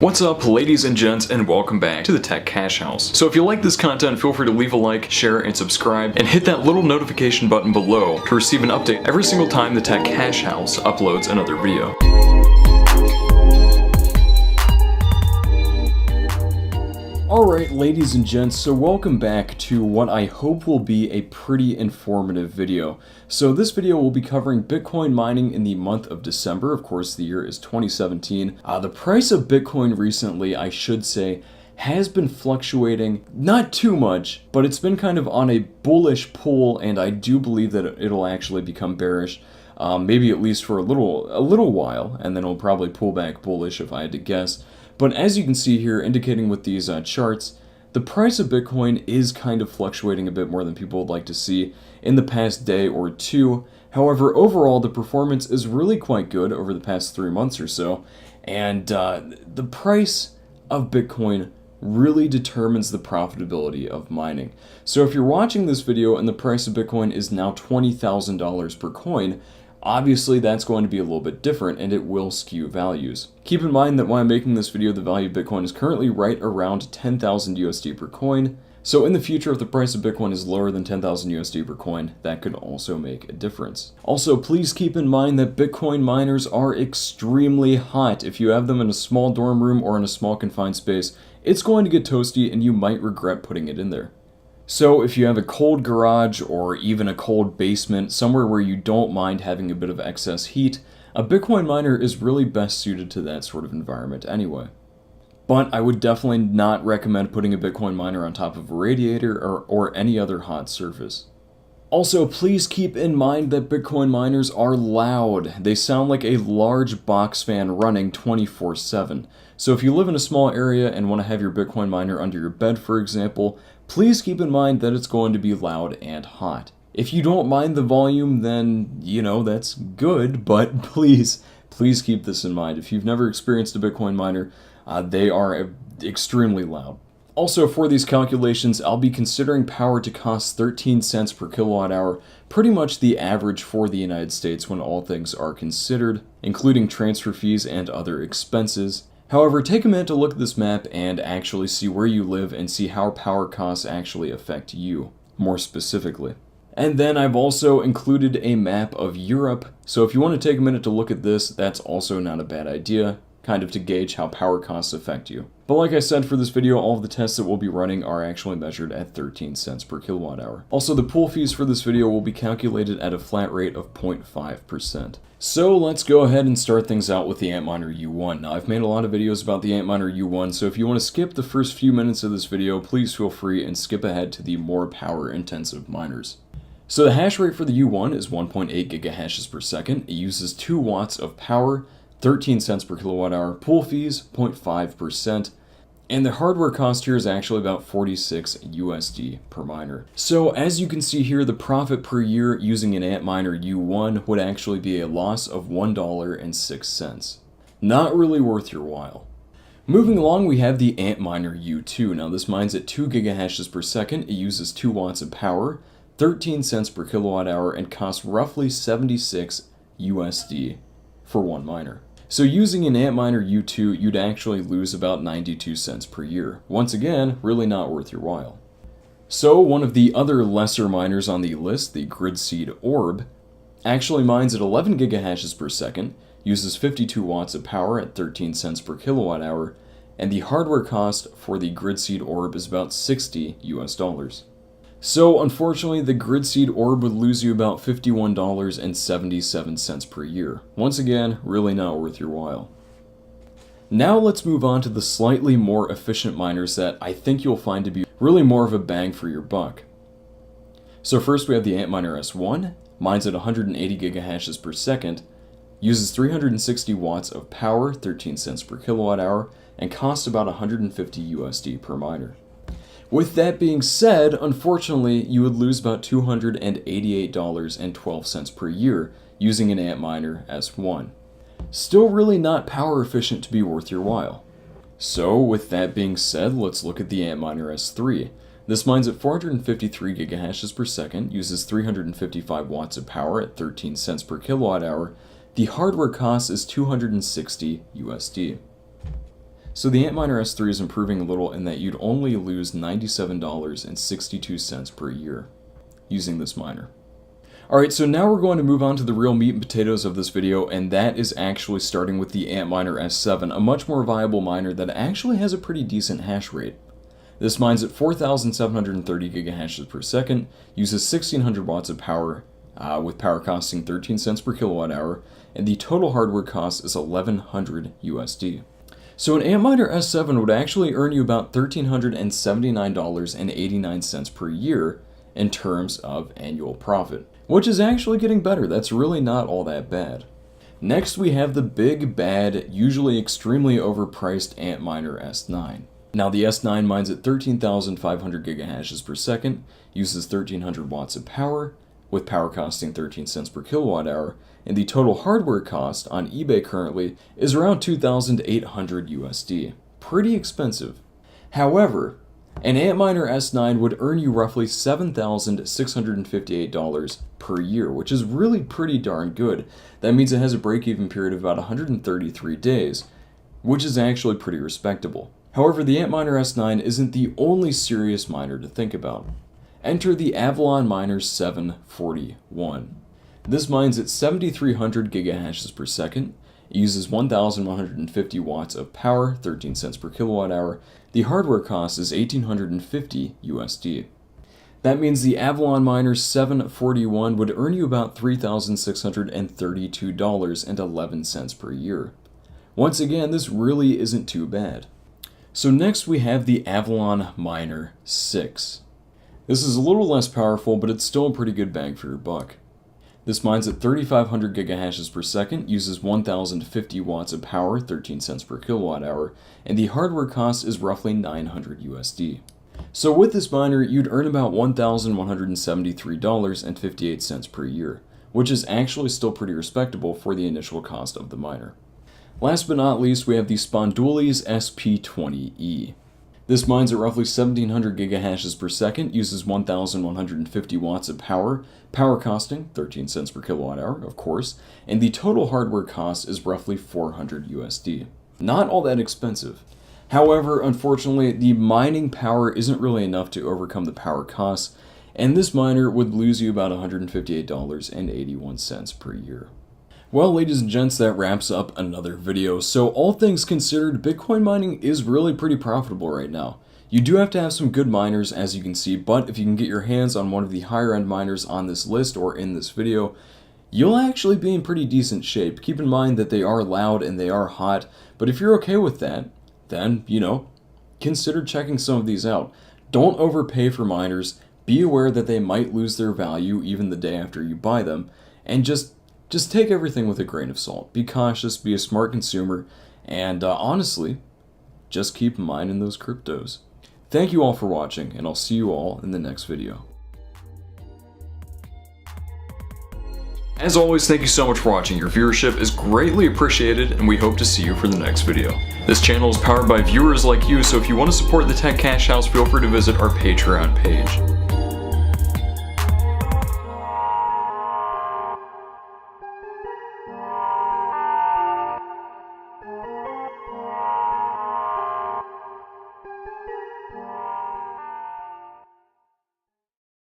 What's up, ladies and gents, and welcome back to the Tech Cash House. So if you like this content, feel free to leave a like, share, and subscribe, and hit that little notification button below to receive an update every single time the Tech Cash House uploads another video. Alright, ladies and gents, so welcome back to what I hope will be a pretty informative video. So this video will be covering Bitcoin mining in the month of December. Of course, the year is 2017. The price of Bitcoin recently, I should say, has been fluctuating, not too much, but it's been kind of on a bullish pull, and I do believe that it'll actually become bearish, maybe at least for a little while, and then it'll probably pull back bullish if I had to guess. But as you can see here, indicating with these charts, the price of Bitcoin is kind of fluctuating a bit more than people would like to see in the past day or two. However, overall, the performance is really quite good over the past 3 months or so, and the price of Bitcoin really determines the profitability of mining. So if you're watching this video and the price of Bitcoin is now $20,000 per coin, obviously that's going to be a little bit different and it will skew values. Keep in mind that while I'm making this video, the value of Bitcoin is currently right around 10,000 USD per coin. So in the future, if the price of Bitcoin is lower than 10,000 USD per coin, that could also make a difference. Also, please keep in mind that Bitcoin miners are extremely hot. If you have them in a small dorm room or in a small confined space, it's going to get toasty and you might regret putting it in there. So if you have a cold garage or even a cold basement, somewhere where you don't mind having a bit of excess heat, a Bitcoin miner is really best suited to that sort of environment anyway. But I would definitely not recommend putting a Bitcoin miner on top of a radiator or any other hot surface. Also, please keep in mind that Bitcoin miners are loud. They sound like a large box fan running 24/7. So if you live in a small area and want to have your Bitcoin miner under your bed, for example, please keep in mind that it's going to be loud and hot. If you don't mind the volume, then, that's good, but please keep this in mind. If you've never experienced a Bitcoin miner, they are extremely loud. Also, for these calculations, I'll be considering power to cost 13 cents per kilowatt hour, pretty much the average for the United States when all things are considered, including transfer fees and other expenses. However, take a minute to look at this map and actually see where you live and see how power costs actually affect you, more specifically. And then I've also included a map of Europe, so if you want to take a minute to look at this, that's also not a bad idea, kind of to gauge how power costs affect you. But like I said, for this video, all of the tests that we'll be running are actually measured at 13 cents per kilowatt hour. Also, the pool fees for this video will be calculated at a flat rate of 0.5%. So let's go ahead and start things out with the Antminer U1. Now, I've made a lot of videos about the Antminer U1, so if you want to skip the first few minutes of this video, please feel free and skip ahead to the more power-intensive miners. So the hash rate for the U1 is 1.8 gigahashes per second. It uses 2 watts of power, 13 cents per kilowatt hour, pool fees 0.5%, and the hardware cost here is actually about 46 USD per miner. So as you can see here, the profit per year using an Antminer U1 would actually be a loss of $1.06. Not really worth your while. Moving along, we have the Antminer U2. Now this mines at 2 gigahashes per second. It uses 2 watts of power, 13 cents per kilowatt hour, and costs roughly 76 USD for one miner. So using an Antminer U2, you'd actually lose about 92 cents per year. Once again, really not worth your while. So one of the other lesser miners on the list, the Gridseed Orb, actually mines at 11 gigahashes per second, uses 52 watts of power at 13 cents per kilowatt hour, and the hardware cost for the Gridseed Orb is about 60 US dollars. So unfortunately, the Gridseed Orb would lose you about $51.77 per year. Once again, really not worth your while. Now let's move on to the slightly more efficient miners that I think you'll find to be really more of a bang for your buck. So first we have the Antminer S1, mines at 180 gigahashes per second, uses 360 watts of power, 13 cents per kilowatt hour, and costs about 150 USD per miner. With that being said, unfortunately, you would lose about $288.12 per year using an Antminer S1. Still really not power efficient to be worth your while. So with that being said, let's look at the Antminer S3. This mines at 453 gigahashes per second, uses 355 watts of power at 13 cents per kilowatt hour. The hardware cost is 260 USD. So the Antminer S3 is improving a little in that you'd only lose $97.62 per year using this miner. Alright, so now we're going to move on to the real meat and potatoes of this video, and that is actually starting with the Antminer S7, a much more viable miner that actually has a pretty decent hash rate. This mines at 4,730 gigahashes per second, uses 1600 watts of power, with power costing 13 cents per kilowatt hour, and the total hardware cost is 1100 USD. So an Antminer S7 would actually earn you about $1,379.89 per year in terms of annual profit, which is actually getting better. That's really not all that bad. Next we have the big, bad, usually extremely overpriced Antminer S9. Now the S9 mines at 13,500 gigahashes per second, uses 1300 watts of power, with power costing 13 cents per kilowatt hour, and the total hardware cost on eBay currently is around 2,800 USD. Pretty expensive. However, an Antminer S9 would earn you roughly $7,658 per year, which is really pretty darn good. That means it has a break-even period of about 133 days, which is actually pretty respectable. However, the Antminer S9 isn't the only serious miner to think about. Enter the Avalon Miner 741. This mines at 7,300 gigahashes per second. It uses 1,150 watts of power, 13 cents per kilowatt hour. The hardware cost is 1,850 USD. That means the Avalon Miner 741 would earn you about $3,632.11 per year. Once again, this really isn't too bad. So next we have the Avalon Miner 6. This is a little less powerful, but it's still a pretty good bang for your buck. This mines at 3,500 gigahashes per second, uses 1,050 watts of power, 13 cents per kilowatt hour, and the hardware cost is roughly 900 USD. So with this miner, you'd earn about $1,173.58 per year, which is actually still pretty respectable for the initial cost of the miner. Last but not least, we have the Spondoolies SP20E. This mines at roughly 1,700 gigahashes per second, uses 1,150 watts of power, power costing 13 cents per kilowatt hour, of course, and the total hardware cost is roughly 400 USD. Not all that expensive. However, unfortunately, the mining power isn't really enough to overcome the power costs, and this miner would lose you about $158.81 per year. Well, ladies and gents, that wraps up another video. So all things considered, Bitcoin mining is really pretty profitable right now. You do have to have some good miners, as you can see, but if you can get your hands on one of the higher end miners on this list or in this video, you'll actually be in pretty decent shape. Keep in mind that they are loud and they are hot, but if you're okay with that, then, consider checking some of these out. Don't overpay for miners. Be aware that they might lose their value even the day after you buy them, and just take everything with a grain of salt. Be cautious, be a smart consumer, and honestly, just keep mining those cryptos. Thank you all for watching, and I'll see you all in the next video. As always, thank you so much for watching. Your viewership is greatly appreciated, and we hope to see you for the next video. This channel is powered by viewers like you, so if you want to support the Tech Cash House, feel free to visit our Patreon page.